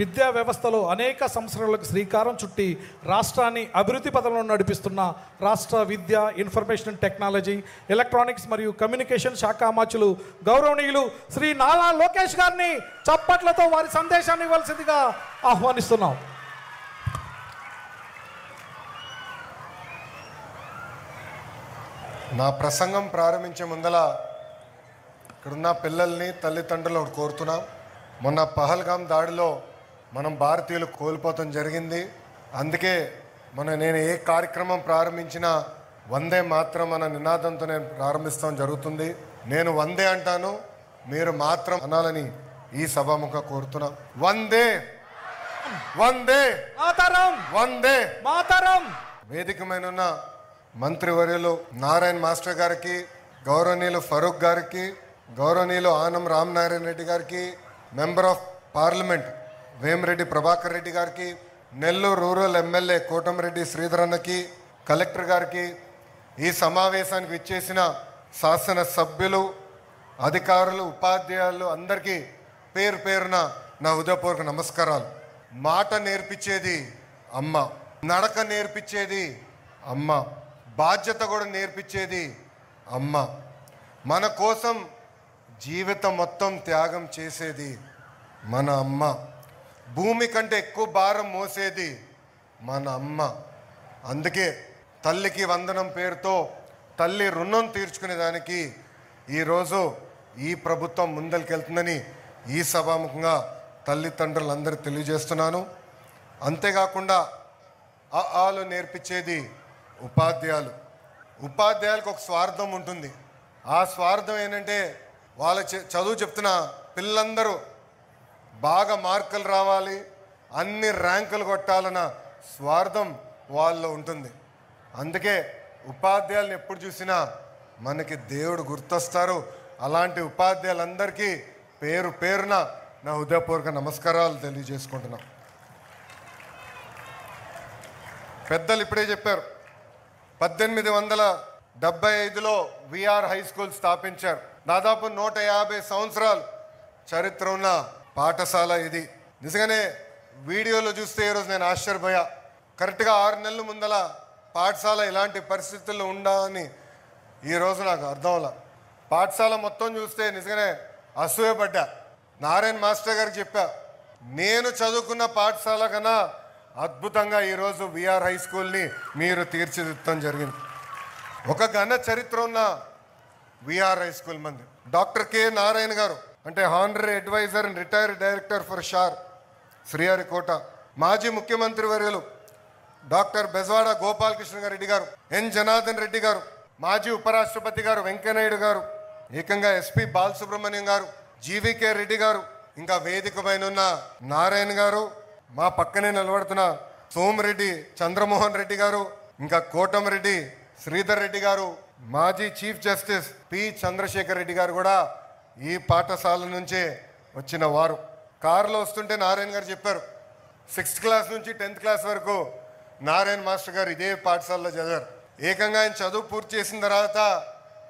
విద్యా వ్యవస్థలో అనేక సంవత్సరాలకు శ్రీకారం చుట్టి రాష్ట్రాన్ని అభివృద్ధి పథంలో నడిపిస్తున్న రాష్ట్ర విద్య, ఇన్ఫర్మేషన్ టెక్నాలజీ, ఎలక్ట్రానిక్స్ మరియు కమ్యూనికేషన్ శాఖ అమాత్యులు గౌరవనీయులు శ్రీ నారా లోకేష్ గారిని చప్పట్లతో వారి సందేశాన్ని ఇవ్వాల్సిందిగా ఆహ్వానిస్తున్నాం. నా ప్రసంగం ప్రారంభించే ముందల ఇక్కడున్న పిల్లల్ని, తల్లిదండ్రులు కోరుతున్నాం. మొన్న పహల్గాం దాడిలో మనం భారతీయులు కోల్పోవటం జరిగింది. అందుకే నేను ఏ కార్యక్రమం ప్రారంభించినా వందే మాత్రం అన్న నినాదంతో నేను ప్రారంభిస్తాం జరుగుతుంది. నేను వందే అంటాను, మీరు మాత్రం అనాలని ఈ సభాముఖ కోరుతున్నాం. వందే వందే మాతరం, వందే మాతరం. వేదిక మీద ఉన్న మంత్రివర్యులు నారాయణ మాస్టర్ గారికి, గౌరవనీయులు ఫరూక్ గారికి, గౌరవనీయులు ఆనం రామనారాయణ రెడ్డి గారికి, member of parliament Vemireddy Prabhakar Reddy గారికి, నెల్లూరు రూరల్ ఎమ్మెల్యే కోటమిరెడ్డి శ్రీధర్ అన్నకి, కలెక్టర్ గారికి, ఈ సమావేశానికి విచ్చేసిన శాసన సభ్యులు, అధికారులు, ఉపాధ్యాయులు అందరికీ పేరు పేరున నా హృదయపూర్వక నమస్కారాలు. మాట నేర్పించేది అమ్మ, నడక నేర్పించేది అమ్మ, బాధ్యత కూడా నేర్పించేది అమ్మ, మన కోసం జీవితం మొత్తం త్యాగం చేసేది మన అమ్మ, భూమి కంటే ఎక్కువ భారం మోసేది మన అమ్మ. అందుకే తల్లికి వందనం పేరుతో తల్లి రుణం తీర్చుకునేదానికి ఈరోజు ఈ ప్రభుత్వం ముందరికెళ్తుందని ఈ సభాముఖంగా తల్లిదండ్రులందరూ తెలియజేస్తున్నాను. అంతేకాకుండా ఆలు నేర్పించేది ఉపాధ్యాయులు. ఉపాధ్యాయులకు ఒక స్వార్థం ఉంటుంది. ఆ స్వార్థం ఏంటంటే వాళ్ళ చదువు చెప్తున్న పిల్లలందరూ బాగా మార్కులు రావాలి, అన్ని ర్యాంకులు కొట్టాలన్న స్వార్థం వాళ్ళలో ఉంటుంది. అందుకే ఉపాధ్యాయులను ఎప్పుడు చూసినా మనకి దేవుడు గుర్తొస్తారు. అలాంటి ఉపాధ్యాయులందరికీ పేరు పేరున నా హృదయపూర్వక నమస్కారాలు తెలియజేసుకుంటున్నాం. పెద్దలు ఇప్పుడే చెప్పారు, 1875లో విఆర్ హై స్కూల్ స్థాపించారు. దాదాపు 150 సంవత్సరాలు చరిత్ర ఉన్న పాఠశాల ఇది. నిజంగానే వీడియోలో చూస్తే ఈరోజు నేను ఆశ్చర్యపోయా. కరెక్ట్గా 6 నెలల ముందల పాఠశాల ఇలాంటి పరిస్థితుల్లో ఉండా అని ఈరోజు నాకు అర్థం అలా. పాఠశాల మొత్తం చూస్తే నిజంగానే అసూయపడ్డా. నారాయణ మాస్టర్ గారికి చెప్పా, నేను చదువుకున్న పాఠశాల కన్నా అద్భుతంగా ఈరోజు విఆర్ హై స్కూల్ని మీరు తీర్చిదిద్దడం జరిగింది. ఒక ఘన చరిత్ర ఉన్న విఆర్ హై స్కూల్ మంది. డాక్టర్ కె నారాయణ గారు అంటే honorary advisor and retired director for SHAR Sriharikota, మాజీ ముఖ్యమంత్రి వర్యులు డాక్టర్ బెజవాడ గోపాలకృష్ణ రెడ్డి గారు, ఎన్ జనార్దన్ రెడ్డి గారు, మాజీ ఉపరాష్ట్రపతి గారు వెంకయ్యనాయుడు గారు, ఏకంగా ఎస్పీ బాలసుబ్రహ్మణ్యం గారు, జీవీకే రెడ్డి గారు, ఇంకా వేదిక పైన ఉన్న నారాయణ గారు, మా పక్కనే నిలబడుతున్న సోమిరెడ్డి చంద్రమోహన్ రెడ్డి గారు, ఇంకా కోటమిరెడ్డి శ్రీధర్ రెడ్డి గారు, మాజీ chief justice P Chandrasekhar Reddy garu కూడా ఈ పాఠశాల నుంచే వచ్చిన వారు. కారులో వస్తుంటే నారాయణ గారు చెప్పారు, 6th క్లాస్ నుంచి 10th క్లాస్ వరకు నారాయణ మాస్టర్ గారు ఇదే పాఠశాలలో చదివారు. ఏకంగా ఆయన చదువు పూర్తి చేసిన తర్వాత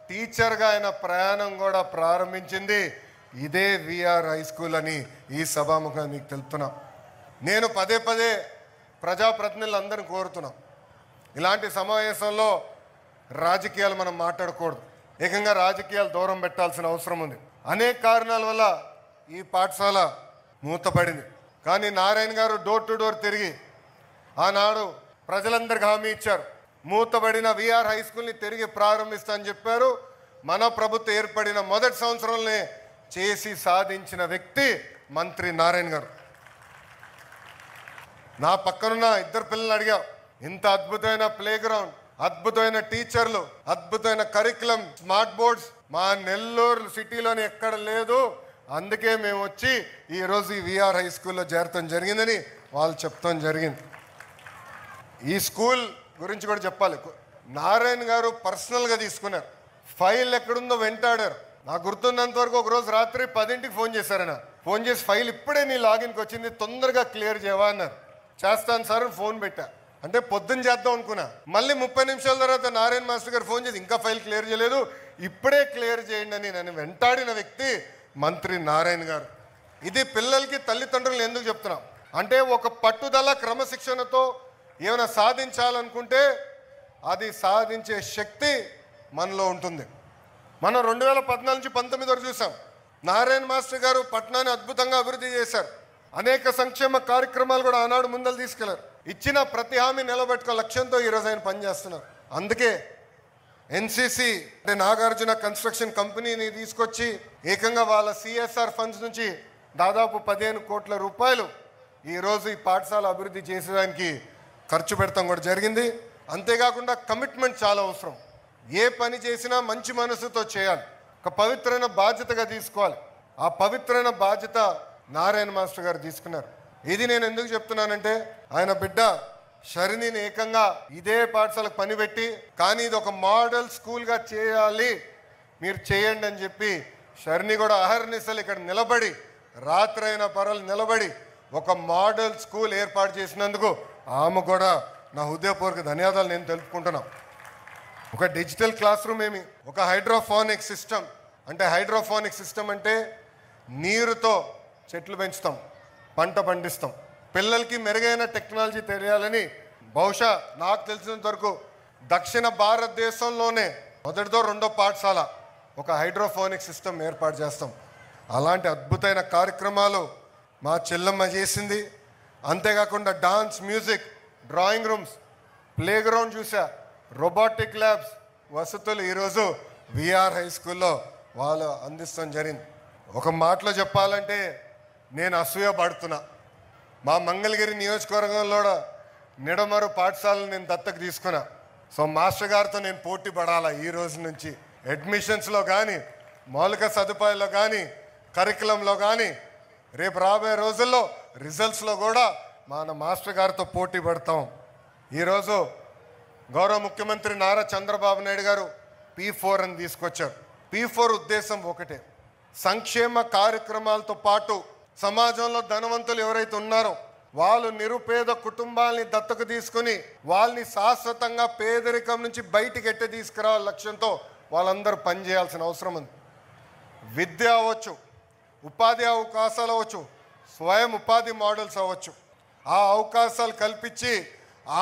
టీచర్గా ఆయన ప్రయాణం కూడా ప్రారంభించింది ఇదే విఆర్ హై స్కూల్ అని ఈ సభాముఖంగా మీకు తెలుపుతున్నా. నేను పదే పదే ప్రజాప్రతినిధులందరినీ కోరుతున్నాం, ఇలాంటి సమావేశంలో రాజకీయాలు మనం మాట్లాడకూడదు. ఏకంగా రాజకీయాలు దూరం పెట్టాల్సిన అవసరం ఉంది. అనేక కారణాల వల్ల ఈ పాఠశాల మూతపడింది. కానీ నారాయణ గారు డోర్ టు డోర్ తిరిగి ఆనాడు ప్రజలందరికీ హామీ ఇచ్చారు, మూతబడిన విఆర్ హై స్కూల్ని తిరిగి ప్రారంభిస్తా అని చెప్పారు. మన ప్రభుత్వం ఏర్పడిన మొదటి సంవత్సరంలోనే చేసి సాధించిన వ్యక్తి మంత్రి నారాయణ గారు. నా పక్కనున్న 2 పిల్లల్ని అడిగా, ఇంత అద్భుతమైన ప్లే గ్రౌండ్, అద్భుతమైన టీచర్లు, అద్భుతమైన కరికులం, స్మార్ట్ బోర్డ్స్ మా నెల్లూరు సిటీలోని ఎక్కడ లేదు, అందుకే మేము వచ్చి ఈరోజు ఈ విఆర్ హై స్కూల్లో చేరటం జరిగిందని వాళ్ళు చెప్తాం జరిగింది. ఈ స్కూల్ గురించి కూడా చెప్పాలి. నారాయణ గారు పర్సనల్గా తీసుకున్నారు. ఫైల్ ఎక్కడుందో వెంటాడారు. నాకు గుర్తున్నంత వరకు ఒకరోజు రాత్రి 10ంటికి ఫోన్ చేశారన్న. ఫోన్ చేసి ఫైల్ ఇప్పుడే నీ లాగిన్కి వచ్చింది, తొందరగా క్లియర్ చేయవా అన్నారు. చేస్తాను సార్ అని ఫోన్ పెట్టా. అంటే పొద్దున్న చేద్దాం అనుకున్నా. మళ్ళీ 30 నిమిషాల తర్వాత నారాయణ మాస్టర్ గారు ఫోన్ చేసి ఇంకా ఫైల్ క్లియర్ చేయలేదు, ఇప్పుడే క్లియర్ చేయండి అని నన్ను వెంటాడిన వ్యక్తి మంత్రి నారాయణ గారు. ఇది పిల్లలకి తల్లిదండ్రులు ఎందుకు చెప్తున్నాం, అంటే ఒక పట్టుదల క్రమశిక్షణతో ఏమైనా సాధించాలనుకుంటే అది సాధించే శక్తి మనలో ఉంటుంది. మనం 2014 నుంచి 19 వరకు చూసాం. నారాయణ మాస్టర్ గారు పట్టణాన్ని అద్భుతంగా అభివృద్ధి చేశారు. అనేక సంక్షేమ కార్యక్రమాలు కూడా ఆనాడు ముందలు తీసుకెళ్లారు. ఇచ్చిన ప్రతి హామీ నిలబెట్టుకో లక్ష్యంతో ఈరోజు ఆయన పనిచేస్తున్నారు. అందుకే ఎన్సిసి అంటే నాగార్జున కన్స్ట్రక్షన్ కంపెనీని తీసుకొచ్చి ఏకంగా వాళ్ళ సిఎస్ఆర్ ఫండ్స్ నుంచి దాదాపు 15 కోట్ల రూపాయలు ఈరోజు ఈ పాఠశాల అభివృద్ధి చేసేదానికి ఖర్చు పెడతాం కూడా జరిగింది. అంతేకాకుండా కమిట్మెంట్ చాలా అవసరం. ఏ పని చేసినా మంచి మనసుతో చేయాలి, ఒక పవిత్రమైన బాధ్యతగా తీసుకోవాలి. ఆ పవిత్రమైన బాధ్యత నారాయణ మాస్టర్ గారు తీసుకున్నారు. ఇది నేను ఎందుకు చెప్తున్నానంటే ఆయన బిడ్డ షరినిని ఏకంగా ఇదే పాఠశాలకు పనిపెట్టి కానీ ఇది ఒక మోడల్ స్కూల్గా చేయాలి, మీరు చేయండి అని చెప్పి షరిని కూడా అహర్నిశలు ఇక్కడ నిలబడి రాత్రైన పరలు నిలబడి ఒక మోడల్ స్కూల్ ఏర్పాటు చేసినందుకు ఆమె కూడా నా హృదయపూర్వక ధన్యవాదాలు నేను తెలుపుకుంటున్నాను. ఒక డిజిటల్ క్లాస్ రూమ్ ఏమి, ఒక హైడ్రోఫోనిక్ సిస్టమ్. అంటే హైడ్రోఫోనిక్ సిస్టమ్ అంటే నీరుతో చెట్లు పెంచుతాం, పంట పండిస్తాం. పిల్లలకి మెరుగైన టెక్నాలజీ తెలియాలని బహుశా నాకు తెలిసినంత వరకు దక్షిణ భారతదేశంలోనే మొదటిదో రెండో పాఠశాల ఒక హైడ్రోఫోనిక్ సిస్టమ్ ఏర్పాటు చేస్తాం. అలాంటి అద్భుతమైన కార్యక్రమాలు మా చెల్లమ్మ చేసింది. అంతేకాకుండా dance, music, drawing rooms, play ground చూసా, రోబోటిక్ ల్యాబ్స్ వసతులు ఈరోజు విఆర్ హై స్కూల్లో వాళ్ళు అందిస్తాం జరిగింది. ఒక మాటలో చెప్పాలంటే నేను అసూయపడుతున్నా. మా మంగళగిరి నియోజకవర్గంలో నిడమరు పాఠశాలను నేను దత్తకు తీసుకున్నా. సో మాస్టర్ గారితో నేను పోటీ పడాలా ఈ రోజు నుంచి. అడ్మిషన్స్లో కానీ, మౌలిక సదుపాయాల్లో కానీ, కరికులంలో కానీ, రేపు రాబోయే రోజుల్లో రిజల్ట్స్లో కూడా మన మాస్టర్ గారితో పోటీ పడతాం. ఈరోజు గౌరవ ముఖ్యమంత్రి నారా చంద్రబాబు నాయుడు గారు P4 అని తీసుకొచ్చారు. P4 ఉద్దేశం ఒకటే, సంక్షేమ కార్యక్రమాలతో పాటు సమాజంలో ధనవంతులు ఎవరైతే ఉన్నారో వాళ్ళు నిరుపేద కుటుంబాలని దత్తకు తీసుకుని వాళ్ళని శాశ్వతంగా పేదరికం నుంచి బయటికి ఎట్టే తీసుకురావాల లక్ష్యంతో వాళ్ళందరూ పనిచేయాల్సిన అవసరం ఉంది. విద్య అవ్వచ్చు, ఉపాధి అవకాశాలు అవ్వచ్చు, స్వయం ఉపాధి మోడల్స్ అవ్వచ్చు. ఆ అవకాశాలు కల్పించి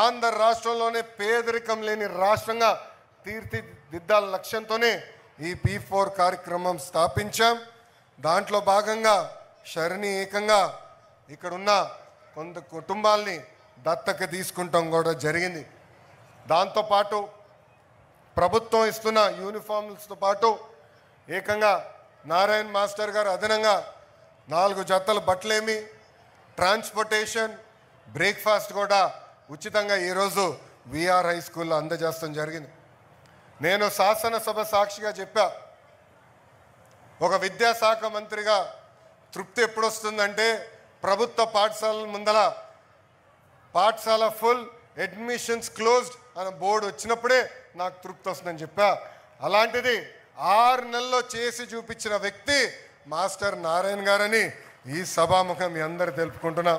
ఆంధ్ర రాష్ట్రంలోనే పేదరికం లేని రాష్ట్రంగా తీర్చిదిద్దాల లక్ష్యంతోనే ఈ P4 కార్యక్రమం స్థాపించాం. దాంట్లో భాగంగా షరిని ఏకంగా ఇక్కడున్న కొంత కుటుంబాల్ని దత్తక తీసుకుంటాం కూడా జరిగింది. దాంతోపాటు ప్రభుత్వం ఇస్తున్న యూనిఫామ్స్తో పాటు ఏకంగా నారాయణ మాస్టర్ గారు అదనంగా 4 జతల బట్టలేమి, ట్రాన్స్పోర్టేషన్, బ్రేక్ఫాస్ట్ కూడా ఉచితంగా ఈరోజు విఆర్ హై స్కూల్లో అందజేస్తాం జరిగింది. నేను శాసనసభ సాక్షిగా చెప్పా, ఒక విద్యాశాఖ మంత్రిగా తృప్తి ఎప్పుడు వస్తుందంటే ప్రభుత్వ పాఠశాలల ముందల పాఠశాల ఫుల్, అడ్మిషన్స్ క్లోజ్డ్ అనే బోర్డు వచ్చినప్పుడే నాకు తృప్తి వస్తుందని చెప్పా. అలాంటిది 6 నెలల్లో చేసి చూపించిన వ్యక్తి మాస్టర్ నారాయణ గారని ఈ సభాముఖం మీ అందరు తెలుపుకుంటున్నా.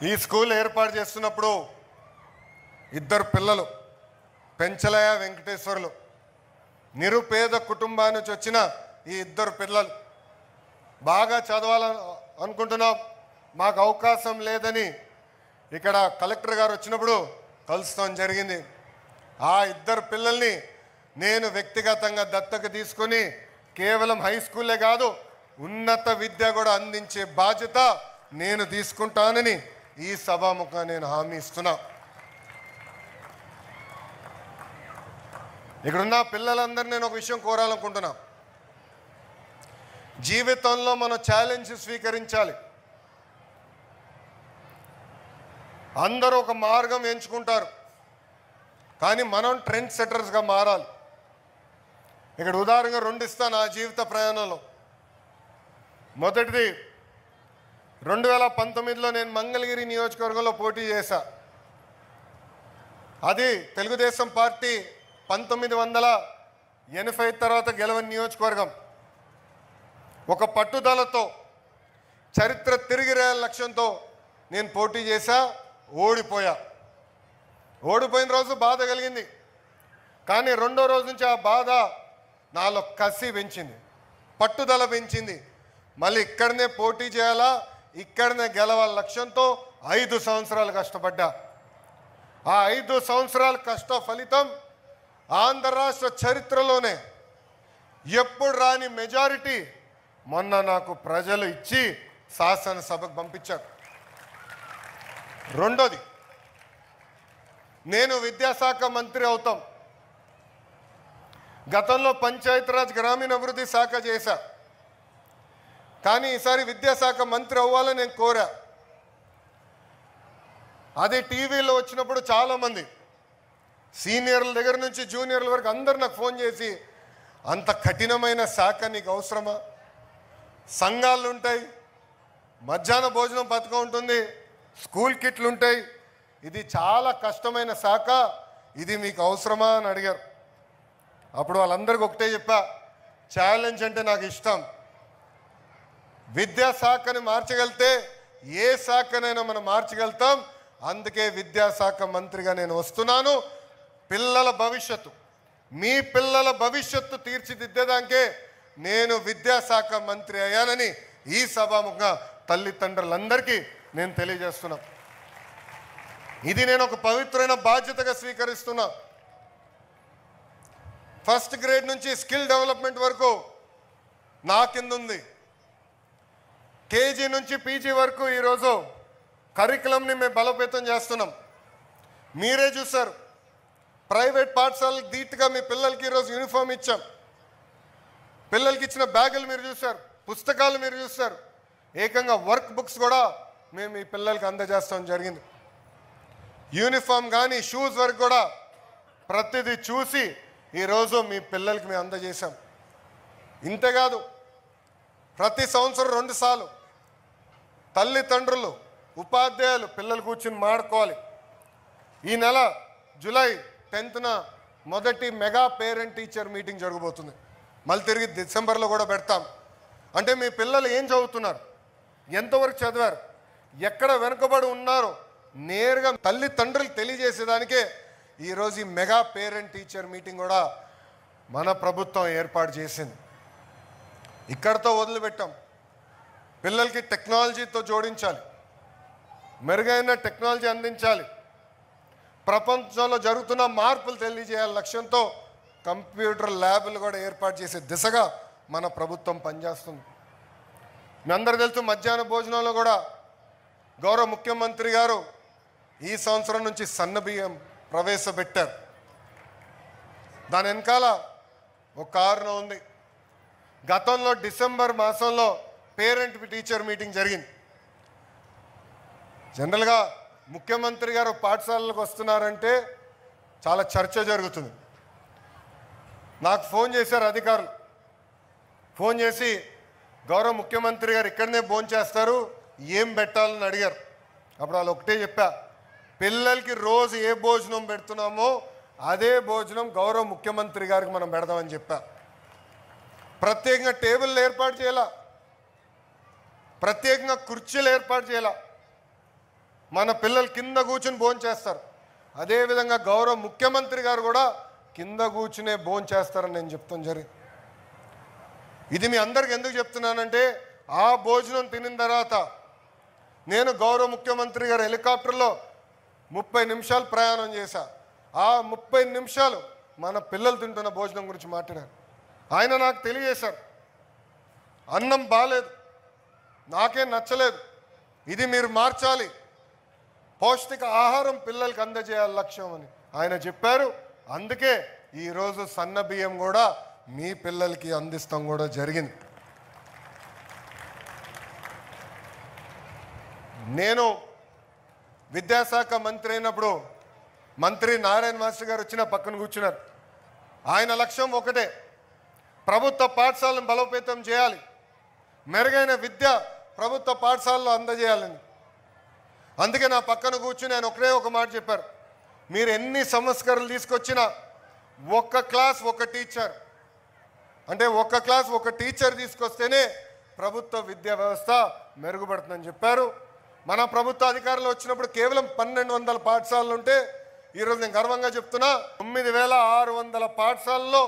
ఈ స్కూల్ ఏర్పాటు చేస్తున్నప్పుడు 2 పిల్లలు, పెంచలయ్య వెంకటేశ్వర్లు, నిరుపేద కుటుంబాన్ని నుంచి వచ్చిన ఈ 2 పిల్లలు బాగా చదవాలని అనుకుంటున్నాం, మాకు అవకాశం లేదని ఇక్కడ కలెక్టర్ గారు వచ్చినప్పుడు కలుస్తాం జరిగింది. ఆ 2 పిల్లల్ని నేను వ్యక్తిగతంగా దత్తకు తీసుకొని కేవలం హై స్కూలే కాదు ఉన్నత విద్య కూడా అందించే బాధ్యత నేను తీసుకుంటానని ఈ సభాముఖంగా నేను హామీ ఇస్తున్నా. ఇక్కడున్న పిల్లలందరూ నేను ఒక విషయం కోరాలనుకుంటున్నా. జీవితంలో మనం ఛాలెంజ్ స్వీకరించాలి. అందరూ ఒక మార్గం ఎంచుకుంటారు, కానీ మనం ట్రెండ్ సెటర్స్గా మారాలి. ఇక్కడ ఉదాహరణగా 2 ఇస్తాను నా జీవిత ప్రయాణంలో. మొదటిది 2019లో నేను మంగళగిరి నియోజకవర్గంలో పోటీ చేశా. అది తెలుగుదేశం పార్టీ 1980 తర్వాత గెలవని నియోజకవర్గం. ఒక పట్టుదలతో చరిత్ర తిరిగి రాయాల లక్ష్యంతో నేను పోటీ చేశా, ఓడిపోయా. ఓడిపోయిన రోజు బాధ కలిగింది, కానీ 2వ రోజు నుంచి ఆ బాధ నాలో కసి పెంచింది, పట్టుదల పెంచింది. మళ్ళీ ఇక్కడనే పోటీ చేయాలా, ఇక్కడనే గెలవాల లక్ష్యంతో 5 సంవత్సరాలు కష్టపడ్డా. ఆ 5 సంవత్సరాల కష్ట ఫలితం ఆంధ్ర రాష్ట్ర చరిత్రలోనే ఎప్పుడు రాని మెజారిటీ మొన్న నాకు ప్రజలు ఇచ్చి శాసనసభకు పంపించారు. రెండోది, నేను విద్యాశాఖ మంత్రి అవుతాం. గతంలో పంచాయతీరాజ్ గ్రామీణాభివృద్ధి శాఖ చేశా, కానీ ఈసారి విద్యాశాఖ మంత్రి అవ్వాలని నేను కోరా. అదే టీవీలో వచ్చినప్పుడు చాలామంది సీనియర్ల దగ్గర నుంచి జూనియర్ల వరకు అందరు నాకు ఫోన్ చేసి, అంత కఠినమైన శాఖ నీకు అవసరమా? సంఘాలు ఉంటాయి, మధ్యాహ్న భోజనం పథకం ఉంటుంది, స్కూల్ కిట్లు ఉంటాయి, ఇది చాలా కష్టమైన శాఖ, ఇది మీకు అవసరమా అని అడిగారు. అప్పుడు వాళ్ళందరికీ ఒకటే చెప్పా, ఛాలెంజ్ అంటే నాకు ఇష్టం. విద్యాశాఖని మార్చగలితే ఏ శాఖనైనా మనం మార్చగలుగుతాం. అందుకే విద్యాశాఖ మంత్రిగా నేను వస్తున్నాను. పిల్లల భవిష్యత్తు, మీ పిల్లల భవిష్యత్తు తీర్చిదిద్దేదానికే నేను విద్యాశాఖ మంత్రి అయ్యానని ఈ సభాముఖంగా తల్లిదండ్రులందరికీ నేను తెలియజేస్తున్నా. ఇది నేను ఒక పవిత్రమైన బాధ్యతగా స్వీకరిస్తున్నా. ఫస్ట్ గ్రేడ్ నుంచి స్కిల్ డెవలప్మెంట్ వరకు నా కింద ఉంది. కేజీ నుంచి పీజీ వరకు ఈరోజు కరికులంని మేము బలోపేతం చేస్తున్నాం. మీరే చూశారు, ప్రైవేట్ పాఠశాలకు ధీటుగా మీ పిల్లలకి ఈరోజు యూనిఫామ్ ఇచ్చాం. పిల్లలకి ఇచ్చిన బ్యాగులు మీరు చూశారు, పుస్తకాలు మీరు చూశారు, ఏకంగా వర్క్ బుక్స్ కూడా మేము ఈ పిల్లలకి అందజేస్తాం జరిగింది. యూనిఫామ్ కానీ షూస్ వరకు కూడా ప్రతిదీ చూసి ఈరోజు మీ పిల్లలకి మేము అందజేశాం. ఇంతేకాదు, ప్రతి సంవత్సరం 2 సార్లు తల్లిదండ్రులు ఉపాధ్యాయులు పిల్లలు కూర్చుని మాడుకోవాలి. ఈ నెల జూలై 10న మొదటి మెగా పేరెంట్ టీచర్ మీటింగ్ జరగబోతుంది. మళ్ళీ తిరిగి డిసెంబర్లో కూడా పెడతాం. అంటే మీ పిల్లలు ఏం చదువుతున్నారు, ఎంతవరకు చదివారు, ఎక్కడ వెనుకబడి ఉన్నారో నేరుగా తల్లిదండ్రులు తెలియజేసేదానికే ఈరోజు ఈ మెగా పేరెంట్ టీచర్ మీటింగ్ కూడా మన ప్రభుత్వం ఏర్పాటు చేసింది. ఇక్కడతో వదిలిపెట్టాం. పిల్లలకి టెక్నాలజీతో జోడించాలి, మెరుగైన టెక్నాలజీ అందించాలి, ప్రపంచంలో జరుగుతున్న మార్పులు తెలియజేయాలి లక్ష్యంతో కంప్యూటర్ ల్యాబ్లు కూడా ఏర్పాటు చేసే దిశగా మన ప్రభుత్వం పనిచేస్తుంది. మీ అందరూ తెలుసు, మధ్యాహ్న భోజనంలో కూడా గౌరవ ముఖ్యమంత్రి గారు ఈ సంవత్సరం నుంచి సన్నబియ్యం ప్రవేశపెట్టారు. దాని వెనకాల ఒక కారణం ఉంది. గతంలో డిసెంబర్ మాసంలో పేరెంట్ టీచర్ మీటింగ్ జరిగింది. జనరల్గా ముఖ్యమంత్రి గారు పాఠశాలలకు వస్తున్నారంటే చాలా చర్చ జరుగుతుంది. నాకు ఫోన్ చేశారు అధికారులు, ఫోన్ చేసి గౌరవ ముఖ్యమంత్రి గారు ఇక్కడనే భోంచేస్తారు, ఏం పెట్టాలని అడిగారు. అప్పుడు వాళ్ళు ఒకటే చెప్పా, పిల్లలకి రోజు ఏ భోజనం పెడుతున్నామో అదే భోజనం గౌరవ ముఖ్యమంత్రి గారికి మనం పెడదామని చెప్పా. ప్రత్యేకంగా టేబుల్ ఏర్పాటు చేయాల, ప్రత్యేకంగా కుర్చీలు ఏర్పాటు చేయాల, మన పిల్లలు కింద కూర్చుని భోంచేస్తారు. అదేవిధంగా గౌరవ ముఖ్యమంత్రి గారు కూడా కింద కూర్చునే భోంచేస్తారని నేను చెప్తాను జరిగింది. ఇది మీ అందరికి ఎందుకు చెప్తున్నానంటే, ఆ భోజనం తినిన తర్వాత నేను గౌరవ ముఖ్యమంత్రి గారు హెలికాప్టర్లో 30 నిమిషాలు ప్రయాణం చేశా. ఆ 30 నిమిషాలు మన పిల్లలు తింటున్న భోజనం గురించి మాట్లాడారు. ఆయన నాకు తెలియజేశారు, అన్నం బాలేదు, నాకేం నచ్చలేదు, ఇది మీరు మార్చాలి, పౌష్టిక ఆహారం పిల్లలకి అందజేయాలి లక్ష్యం అని ఆయన చెప్పారు. అందుకే ఈరోజు సన్న బియ్యం కూడా మీ పిల్లలకి అందిస్తాం కూడా జరిగింది. నేను విద్యాశాఖ మంత్రి అయినప్పుడు మంత్రి నారాయణ మాస్టర్ గారు వచ్చిన పక్కన కూర్చున్నారు. ఆయన లక్ష్యం ఒకటే, ప్రభుత్వ పాఠశాలను బలోపేతం చేయాలి, మెరుగైన విద్య ప్రభుత్వ పాఠశాలలో అందజేయాలని. అందుకే నా పక్కన కూర్చుని ఆయన ఒకటే ఒక మాట చెప్పారు, మీరు ఎన్ని సంస్కరణలు తీసుకొచ్చినా ఒక్క క్లాస్ ఒక టీచర్, అంటే ఒక్క క్లాస్ ఒక టీచర్ తీసుకొస్తేనే ప్రభుత్వ విద్యా వ్యవస్థ మెరుగుపడుతుందని చెప్పారు. మన ప్రభుత్వ అధికారులు వచ్చినప్పుడు కేవలం 1200 పాఠశాలలు ఉంటే ఈరోజు నేను గర్వంగా చెప్తున్నా 9600 పాఠశాలలో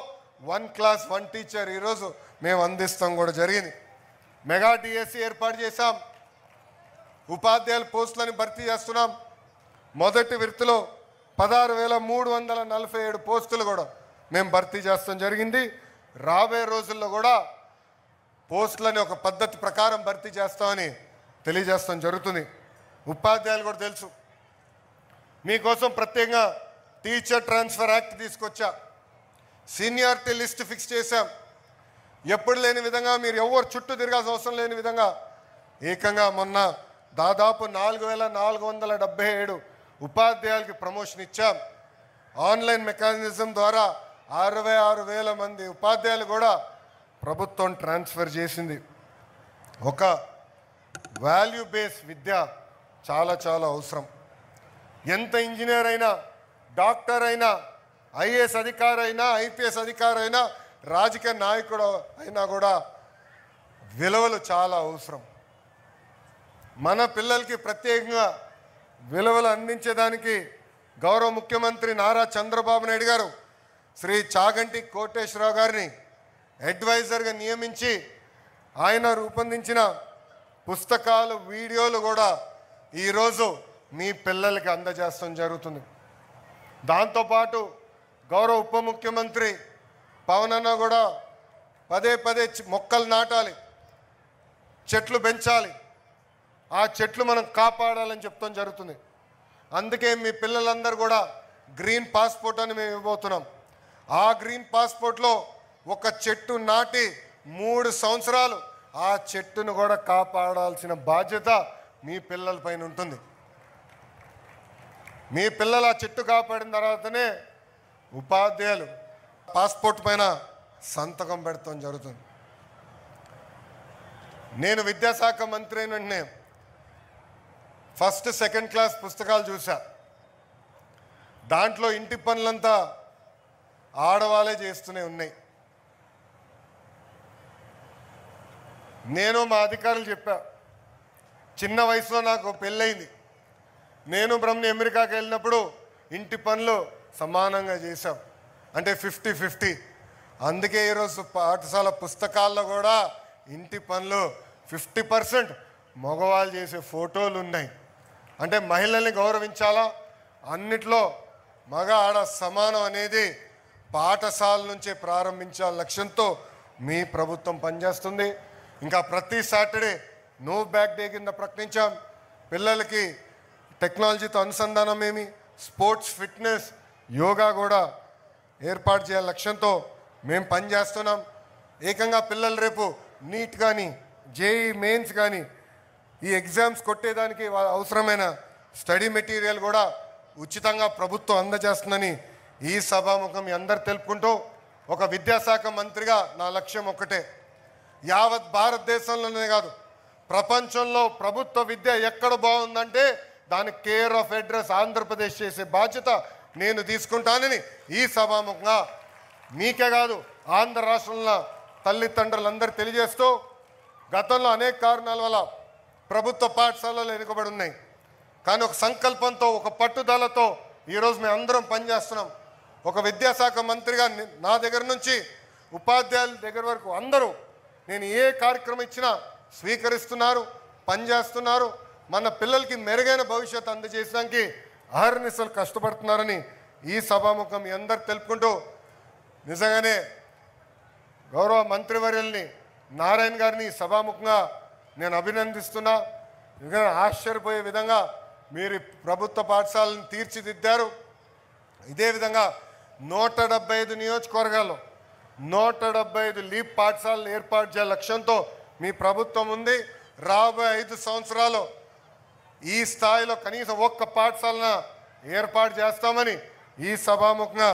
1 క్లాస్ 1 టీచర్ ఈరోజు మేము అందిస్తాం కూడా జరిగింది. మెగా డిఎస్సి ఏర్పాటు చేశాం. ఉపాధ్యాయుల పోస్టులను భర్తీ చేస్తున్నాం. మొదటి విడతలో 16,347 పోస్టులు కూడా మేము భర్తీ చేస్తాం జరిగింది. రాబోయే రోజుల్లో కూడా పోస్టులని ఒక పద్ధతి ప్రకారం భర్తీ చేస్తామని తెలియజేస్తాం జరుగుతుంది. ఉపాధ్యాయులు కూడా తెలుసు, మీకోసం ప్రత్యేకంగా టీచర్ ట్రాన్స్ఫర్ యాక్ట్ తీసుకొచ్చా. సీనియారిటీ లిస్ట్ ఫిక్స్ చేశాం. ఎప్పుడు లేని విధంగా మీరు ఎవరు చుట్టూ తిరగాల్సిన అవసరం లేని విధంగా ఏకంగా మొన్న దాదాపు 4,477 ఉపాధ్యాయులకి ప్రమోషన్ ఇచ్చాం. ఆన్లైన్ మెకానిజం ద్వారా 66,000 మంది ఉపాధ్యాయులు కూడా ప్రభుత్వం ట్రాన్స్ఫర్ చేసింది. ఒక వాల్యూ బేస్ విద్య చాలా చాలా అవసరం. ఎంత ఇంజనీర్ అయినా, డాక్టర్ అయినా, ఐఏఎస్ అధికారి అయినా, ఐపీఎస్ అధికారి అయినా, రాజకీయ నాయకుడు అయినా కూడా విలువలు చాలా అవసరం. మన పిల్లలకి ప్రత్యేకంగా విలువలు అందించేదానికి గౌరవ ముఖ్యమంత్రి నారా చంద్రబాబు నాయుడు గారు శ్రీ చాగంటి కోటేశ్వరరావు గారిని అడ్వైజర్గా నియమించి ఆయన రూపొందించిన పుస్తకాలు, వీడియోలు కూడా ఈరోజు మీ పిల్లలకి అందజేస్తాం జరుగుతుంది. దాంతోపాటు గౌరవ ఉప ముఖ్యమంత్రి పవన్ అన్న కూడా పదే మొక్కలు నాటాలి, చెట్లు పెంచాలి, ఆ చెట్లు మనం కాపాడాలని చెప్తాం జరుగుతుంది. అందుకే మీ పిల్లలందరూ కూడా గ్రీన్ పాస్పోర్ట్ అని మేము ఇవ్వబోతున్నాం. ఆ గ్రీన్ పాస్పోర్ట్లో ఒక చెట్టు నాటి 3 సంవత్సరాలు ఆ చెట్టును కూడా కాపాడాల్సిన బాధ్యత మీ పిల్లల పైన ఉంటుంది. మీ పిల్లలు ఆ చెట్టు కాపాడిన తర్వాతనే ఉపాధ్యాయులు పాస్పోర్ట్ పైన సంతకం పెడతాం జరుగుతుంది. నేను విద్యాశాఖ మంత్రి అయిన వెంటనే ఫస్ట్ సెకండ్ క్లాస్ పుస్తకాలు చూసా. దాంట్లో ఇంటి పనులంతా ఆడవాళ్ళే చేస్తూనే ఉన్నాయి. నేను మా అధికారులు చెప్పా, చిన్న వయసులో నాకు పెళ్ళయింది. నేను బ్రహ్మని అమెరికాకి వెళ్ళినప్పుడు ఇంటి పనులు సమానంగా చేశాం, అంటే 50-50. అందుకే ఈరోజు పాఠశాల పుస్తకాల్లో కూడా ఇంటి పనులు 50% మగవాళ్ళు చేసే ఫోటోలు ఉన్నాయి. అంటే మహిళల్ని గౌరవించాలా, అన్నిట్లో మగ ఆడ సమానం అనేది పాఠశాల నుంచే ప్రారంభించాల లక్ష్యంతో మీ ప్రభుత్వం పనిచేస్తుంది. ఇంకా ప్రతి సాటర్డే నో బ్యాక్ డే కింద ప్రకటించాం. పిల్లలకి టెక్నాలజీతో అనుసంధానం ఏమి, స్పోర్ట్స్, ఫిట్నెస్, యోగా కూడా ఏర్పాటు చేయాల లక్ష్యంతో మేము పనిచేస్తున్నాం. ఏకంగా పిల్లలు రేపు నీట్ కానీ, జేఈ మెయిన్స్ కానీ ఈ ఎగ్జామ్స్ కొట్టేదానికి అవసరమైన స్టడీ మెటీరియల్ కూడా ఉచితంగా ప్రభుత్వం అందజేస్తుందని ఈ సభాముఖం మీ అందరు తెలుపుకుంటూ, ఒక విద్యాశాఖ మంత్రిగా నా లక్ష్యం ఒక్కటే, యావత్ భారతదేశంలోనే కాదు ప్రపంచంలో ప్రభుత్వ విద్య ఎక్కడ బాగుందంటే దానికి కేర్ ఆఫ్ అడ్రస్ ఆంధ్రప్రదేశ్ చేసే బాధ్యత నేను తీసుకుంటానని ఈ సభాముఖంగా మీకే కాదు ఆంధ్ర రాష్ట్రంలో తల్లిదండ్రులందరూ తెలియజేస్తూ, గతంలో అనేక కారణాల వల్ల ప్రభుత్వ పాఠశాలలు వెనుకబడి ఉన్నాయి. కానీ ఒక సంకల్పంతో, ఒక పట్టుదలతో ఈరోజు మేము అందరం పనిచేస్తున్నాం. ఒక విద్యాశాఖ మంత్రిగా నా దగ్గర నుంచి ఉపాధ్యాయుల దగ్గర వరకు అందరూ నేను ఏ కార్యక్రమం ఇచ్చినా స్వీకరిస్తున్నారు, పనిచేస్తున్నారు. మన పిల్లలకి మెరుగైన భవిష్యత్తు అందజేయడానికి అహర్నిశలు కష్టపడుతున్నారని ఈ సభాముఖం మీ అందరు తెలుపుకుంటూ, నిజంగానే గౌరవ మంత్రివర్యుల్ని నారాయణ గారిని సభాముఖంగా నేను అభినందిస్తున్నా. ఎందుకంటే ఆశ్చర్యపోయే విధంగా మీరు ప్రభుత్వ పాఠశాలను తీర్చిదిద్దారు. ఇదే విధంగా 175 నియోజకవర్గాల్లో 175 లీప్ పాఠశాలలు ఏర్పాటు చేయాల లక్ష్యంతో మీ ప్రభుత్వం ఉంది. రాబోయే 5 సంవత్సరాలు ఈ స్థాయిలో కనీసం ఒక్క పాఠశాలను ఏర్పాటు చేస్తామని ఈ సభాముఖంగా